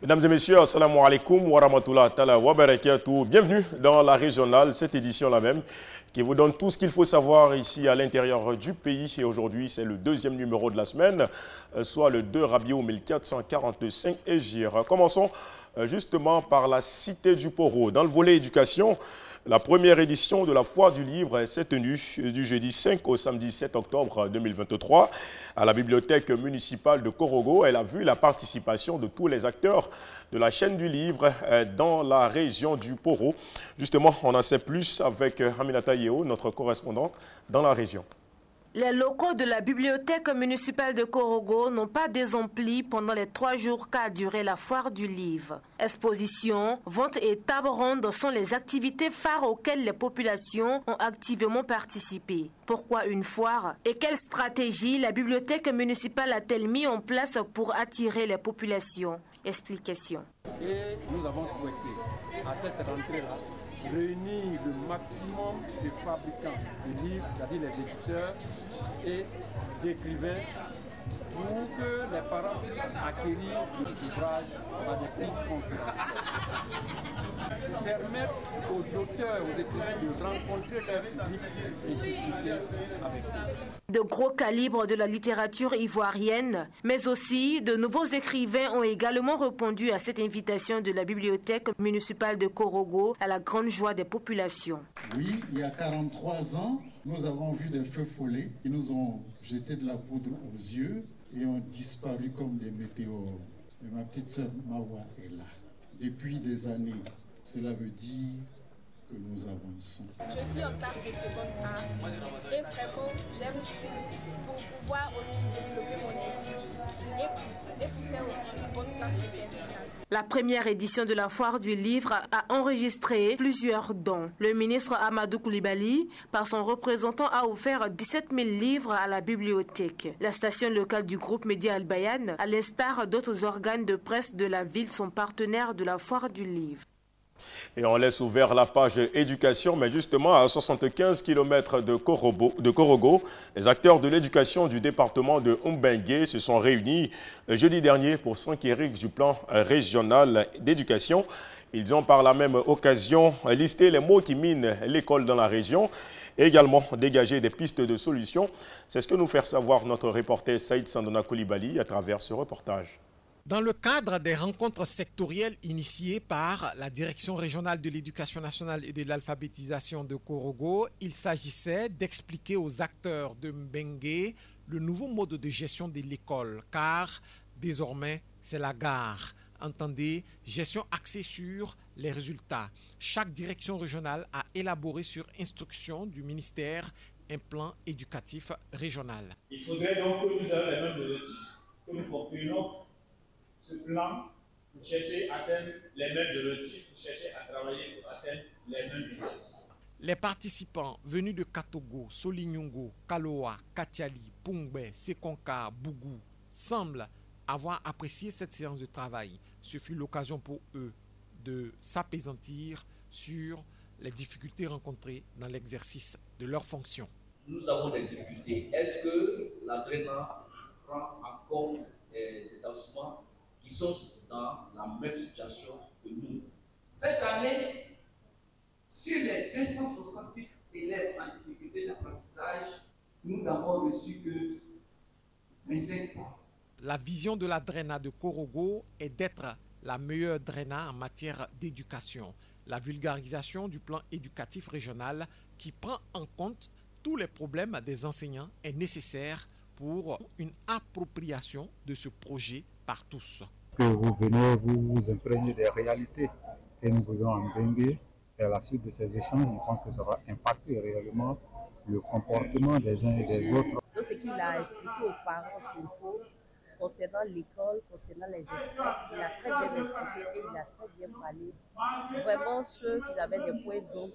Mesdames et messieurs, assalamu alaikum wa rahmatullahi ta'ala wa barakatuh. Bienvenue dans la régionale, cette édition-là même, qui vous donne tout ce qu'il faut savoir ici à l'intérieur du pays. Et aujourd'hui, c'est le deuxième numéro de la semaine, soit le 2 Rabiou 1445 Hégire. Commençons justement par la cité du Poro. Dans le volet éducation, la première édition de la Foire du Livre s'est tenue du jeudi 5 au samedi 7 octobre 2023 à la bibliothèque municipale de Korogo. Elle a vu la participation de tous les acteurs de la chaîne du livre dans la région du Poro. Justement, on en sait plus avec Aminata Yeo, notre correspondante dans la région. Les locaux de la bibliothèque municipale de Korogo n'ont pas désemplis pendant les 3 jours qu'a duré la foire du livre. Exposition, vente et table ronde sont les activités phares auxquelles les populations ont activement participé. Pourquoi une foire? Et quelle stratégie la bibliothèque municipale a-t-elle mis en place pour attirer les populations? Explication. Et nous avons souhaité, à cette rentrée-là, réunir le maximum de fabricants de livres, c'est-à-dire les éditeurs et d'écrivains, pour que les parents puissent acquérir des ouvrages à des prix concurrentiels. Permettre aux auteurs, aux écrivains de rencontrer leur public et discuter avec eux. De gros calibres de la littérature ivoirienne, mais aussi de nouveaux écrivains ont également répondu à cette invitation de la bibliothèque municipale de Korogo à la grande joie des populations. Oui, il y a 43 ans, nous avons vu des feux follets qui nous ont jeté de la poudre aux yeux et ont disparu comme des météores. Et ma petite sœur Mawa est là. Depuis des années, cela veut dire que nous avançons. Je suis en classe de seconde A et vraiment j'aime lire pour pouvoir aussi développer mon esprit et pour faire aussi une bonne classe de terminale. La première édition de la foire du livre a enregistré plusieurs dons. Le ministre Amadou Koulibaly, par son représentant, a offert 17 000 livres à la bibliothèque. La station locale du groupe Média Al-Bayan, à l'instar d'autres organes de presse de la ville, sont partenaires de la foire du livre. Et on laisse ouvert la page éducation, mais justement à 75 km de Korogo, les acteurs de l'éducation du département de Mbengue se sont réunis jeudi dernier pour s'enquérir du plan régional d'éducation. Ils ont par la même occasion listé les maux qui minent l'école dans la région et également dégagé des pistes de solutions. C'est ce que nous fait savoir notre reporter Saïd Sandona Koulibaly à travers ce reportage. Dans le cadre des rencontres sectorielles initiées par la Direction régionale de l'éducation nationale et de l'alphabétisation de Korogo, il s'agissait d'expliquer aux acteurs de Mbengue le nouveau mode de gestion de l'école, car désormais c'est la gare. Entendez, gestion axée sur les résultats. Chaque direction régionale a élaboré sur instruction du ministère un plan éducatif régional. Il faudrait donc que nous ayons les mêmes objectifs, que nous comprenions ce plan pour chercher à atteindre les mêmes objectifs, pour chercher à travailler pour atteindre les mêmes objectifs. Les participants venus de Katogo, Solignongo, Kaloa, Katiali, Pungbe, Sekonka, Bougou semblent avoir apprécié cette séance de travail. Ce fut l'occasion pour eux de s'apaisantir sur les difficultés rencontrées dans l'exercice de leurs fonctions. Nous avons des difficultés. Est-ce que la DRENA prend en compte des établissements qui sont dans la même situation que nous? Cette année, sur les 268 élèves en difficulté d'apprentissage, nous n'avons reçu que 25 points. La vision de la DRENA de Korogo est d'être la meilleure DRENA en matière d'éducation. La vulgarisation du plan éducatif régional qui prend en compte tous les problèmes des enseignants est nécessaire pour une appropriation de ce projet par tous. Que vous venez vous imprégner des réalités et nous voulons en Mbengue. Et à la suite de ces échanges, je pense que ça va impacter réellement le comportement des uns et des autres. Tout ce qu'il a expliqué aux parents s'il faut, concernant l'école, concernant les extraits, il a très bien expliqué et il a très bien parlé. Vraiment, ceux qui avaient des points d'eau,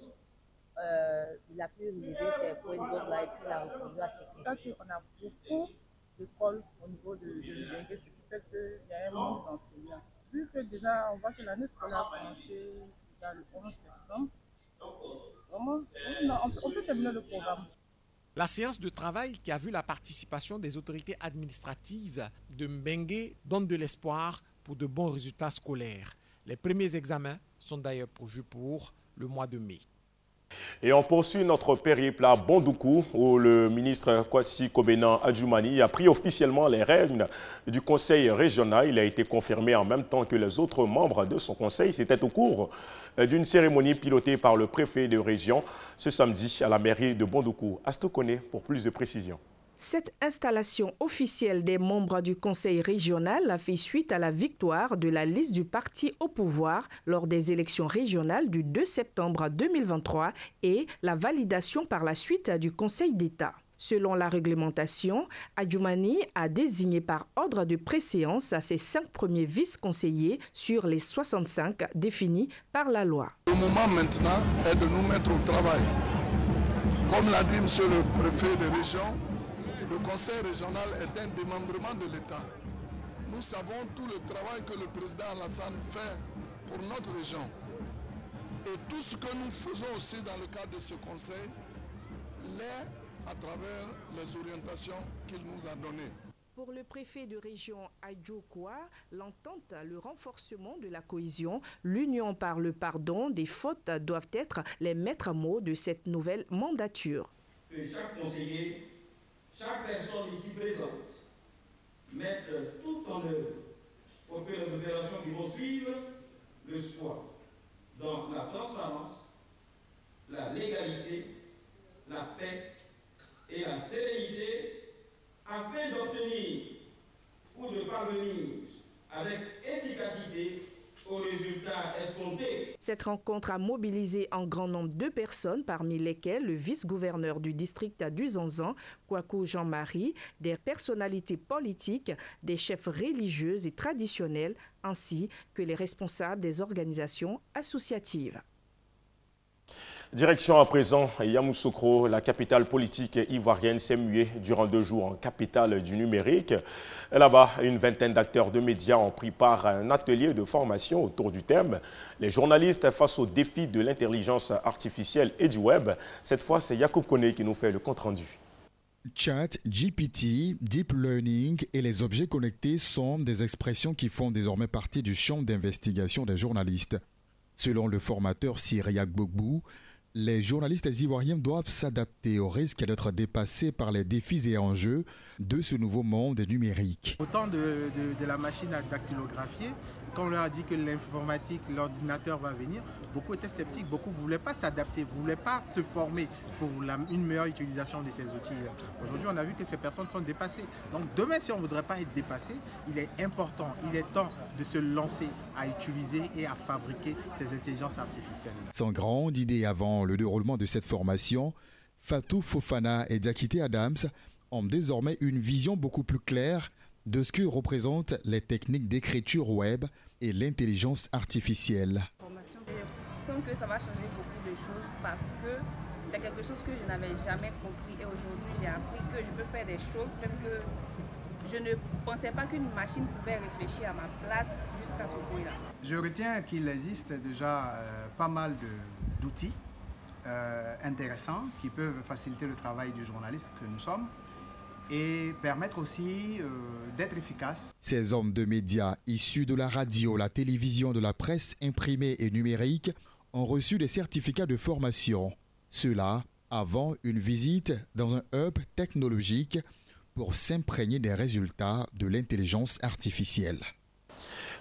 il a pu relever ces points d'eau là et puis il a répondu à ces questions. On a beaucoup d'écoles au niveau de Mbengue, ce qui fait qu'il y a un manque d'enseignants. Vu que déjà, on voit que l'année scolaire a commencé déjà le 11 septembre, vraiment, on peut terminer le programme. La séance de travail qui a vu la participation des autorités administratives de Mbengue donne de l'espoir pour de bons résultats scolaires. Les premiers examens sont d'ailleurs prévus pour le mois de mai. Et on poursuit notre périple à Bondoukou où le ministre Kwasi Kobena Adjoumani a pris officiellement les rênes du conseil régional. Il a été confirmé en même temps que les autres membres de son conseil. C'était au cours d'une cérémonie pilotée par le préfet de région ce samedi à la mairie de Bondoukou. Astou Kone pour plus de précisions. Cette installation officielle des membres du conseil régional a fait suite à la victoire de la liste du parti au pouvoir lors des élections régionales du 2 septembre 2023 et la validation par la suite du Conseil d'État. Selon la réglementation, Adjoumani a désigné par ordre de préséance à ses 5 premiers vice-conseillers sur les 65 définis par la loi. Le moment maintenant est de nous mettre au travail. Comme l'a dit monsieur le préfet de région, le conseil régional est un démembrement de l'État. Nous savons tout le travail que le président Alassane fait pour notre région. Et tout ce que nous faisons aussi dans le cadre de ce conseil l'est à travers les orientations qu'il nous a données. Pour le préfet de région Adjoukwa, l'entente, le renforcement de la cohésion, l'union par le pardon des fautes doivent être les maîtres mots de cette nouvelle mandature. Que chaque conseiller, chaque personne ici présente mette tout en œuvre pour que les opérations qui vont suivre le soient dans la transparence, la légalité, la paix et la sérénité afin d'obtenir ou de parvenir avec efficacité aux résultats escomptés. Cette rencontre a mobilisé un grand nombre de personnes, parmi lesquelles le vice-gouverneur du district du Zanzan, Kwaku Jean-Marie, des personnalités politiques, des chefs religieux et traditionnels, ainsi que les responsables des organisations associatives. Direction à présent, Yamoussoukro, la capitale politique ivoirienne, s'est muée durant 2 jours en capitale du numérique. Là-bas, une vingtaine d'acteurs de médias ont pris part à un atelier de formation autour du thème « Les journalistes face aux défis de l'intelligence artificielle et du web ». Cette fois, c'est Yacoub Kone qui nous fait le compte-rendu. Chat, GPT, Deep Learning et les objets connectés sont des expressions qui font désormais partie du champ d'investigation des journalistes. Selon le formateur Cyriac Bogbou, les journalistes ivoiriens doivent s'adapter au risque d'être dépassés par les défis et enjeux de ce nouveau monde numérique. Au temps de la machine à dactylographier, quand on leur a dit que l'informatique, l'ordinateur va venir, beaucoup étaient sceptiques, beaucoup ne voulaient pas s'adapter, ne voulaient pas se former pour une meilleure utilisation de ces outils. Aujourd'hui, on a vu que ces personnes sont dépassées. Donc demain, si on ne voudrait pas être dépassé, il est important, il est temps de se lancer à utiliser et à fabriquer ces intelligences artificielles. Sans grande idée avant le déroulement de cette formation, Fatou Fofana et Diakité Adams ont désormais une vision beaucoup plus claire de ce que représentent les techniques d'écriture web et l'intelligence artificielle. Je sens que ça va changer beaucoup de choses parce que c'est quelque chose que je n'avais jamais compris et aujourd'hui j'ai appris que je peux faire des choses même que je ne pensais pas qu'une machine pouvait réfléchir à ma place jusqu'à ce point-là. Je retiens qu'il existe déjà pas mal d'outils intéressants qui peuvent faciliter le travail du journaliste que nous sommes et permettre aussi d'être efficace. Ces hommes de médias issus de la radio, la télévision, de la presse imprimée et numérique ont reçu des certificats de formation. Cela avant une visite dans un hub technologique pour s'imprégner des résultats de l'intelligence artificielle.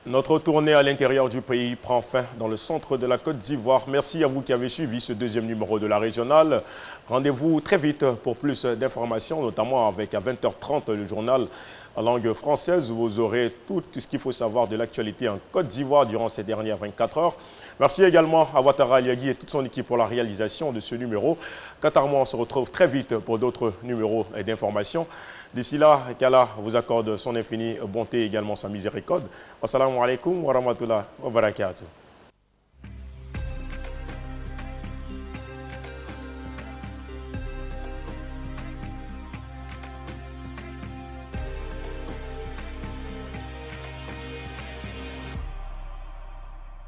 Notre tournée à l'intérieur du pays prend fin dans le centre de la Côte d'Ivoire. Merci à vous qui avez suivi ce 2e numéro de la régionale. Rendez-vous très vite pour plus d'informations, notamment avec à 20h30 le journal en langue française où vous aurez tout ce qu'il faut savoir de l'actualité en Côte d'Ivoire durant ces dernières 24 heures. Merci également à Ouattara Aliagui et toute son équipe pour la réalisation de ce numéro. Quant à moi, on se retrouve très vite pour d'autres numéros d'informations. D'ici là, qu'Allah vous accorde son infinie bonté et également sa miséricorde. Assalamu alaikum wa rahmatullahi wa barakatuh.